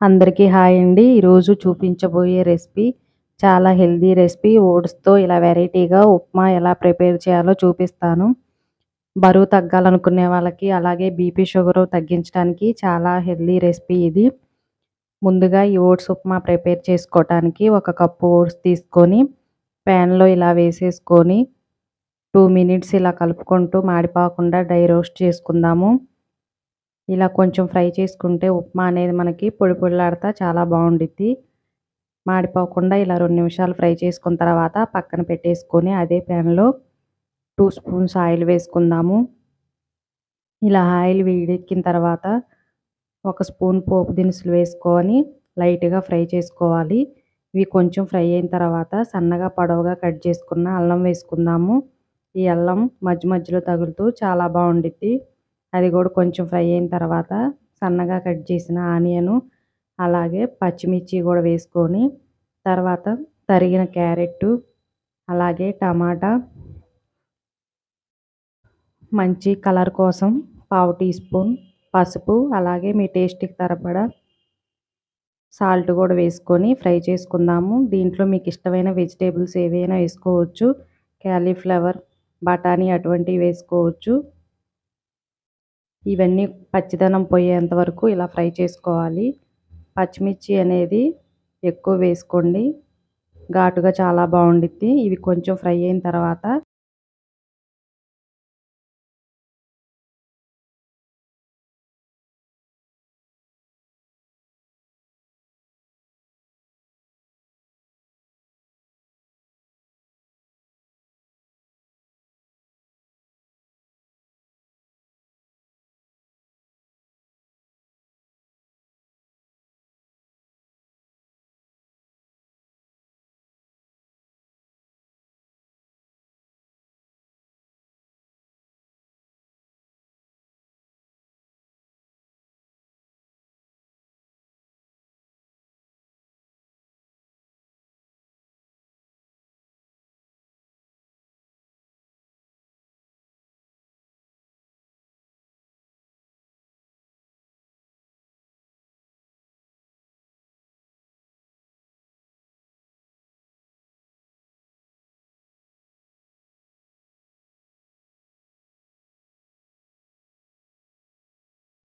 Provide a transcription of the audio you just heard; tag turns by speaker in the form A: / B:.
A: అందరికీ హాయ్ అండి. ఈరోజు చూపించబోయే రెసిపీ చాలా హెల్తీ రెసిపీ. ఓట్స్‌తో ఇలా వెరైటీగా ఉప్మా ఎలా ప్రిపేర్ చేయాలో చూపిస్తాను. బరువు తగ్గాలనుకునే వాళ్ళకి, అలాగే బీపీ, షుగరు తగ్గించడానికి చాలా హెల్తీ రెసిపీ ఇది. ముందుగా ఈ ఓట్స్ ఉప్మా ప్రిపేర్ చేసుకోవటానికి ఒక కప్పు ఓట్స్ తీసుకొని ప్యాన్‌లో ఇలా వేసేసుకొని 2 మినిట్స్ ఇలా కలుపుకుంటూ మాడిపోకుండా డ్రై రోస్ట్ చేసుకుందాము. ఇలా కొంచెం ఫ్రై చేసుకుంటే ఉప్మా అనేది మనకి పొడి పొడిలాడుతా చాలా బాగుండిద్ది. మాడిపోకుండా ఇలా 2 నిమిషాలు ఫ్రై చేసుకున్న తర్వాత పక్కన పెట్టేసుకొని అదే ప్యాన్‌లో 2 స్పూన్స్ ఆయిల్ వేసుకుందాము. ఇలా ఆయిల్ వేడెక్కిన తర్వాత ఒక స్పూన్ పోపు దినుసులు వేసుకొని లైట్‌గా ఫ్రై చేసుకోవాలి. ఇవి కొంచెం ఫ్రై అయిన తర్వాత సన్నగా పొడవుగా కట్ చేసుకున్న అల్లం వేసుకుందాము. ఈ అల్లం మధ్య మధ్యలో తగులుతూ చాలా బాగుండిద్ది. అది కూడా కొంచెం ఫ్రై అయిన తర్వాత సన్నగా కట్ చేసిన ఆనియను, అలాగే పచ్చిమిర్చి కూడా వేసుకొని తర్వాత తరిగిన క్యారెట్టు, అలాగే టమాటా, మంచి కలర్ కోసం పావు టీ స్పూన్ పసుపు, అలాగే మీ టేస్ట్‌కి సరిపడా సాల్ట్ కూడా వేసుకొని ఫ్రై చేసుకుందాము. దీంట్లో మీకు ఇష్టమైన వెజిటేబుల్స్ ఏవైనా వేసుకోవచ్చు. క్యాలీఫ్లవర్, బఠానీ అటువంటివి వేసుకోవచ్చు. ఇవన్నీ పచ్చిదనం పోయేంత వరకు ఇలా ఫ్రై చేసుకోవాలి. పచ్చిమిర్చి అనేది ఎక్కువ వేసుకోండి, ఘాటుగా చాలా బాగుండిద్ది. ఇవి కొంచెం ఫ్రై అయిన తర్వాత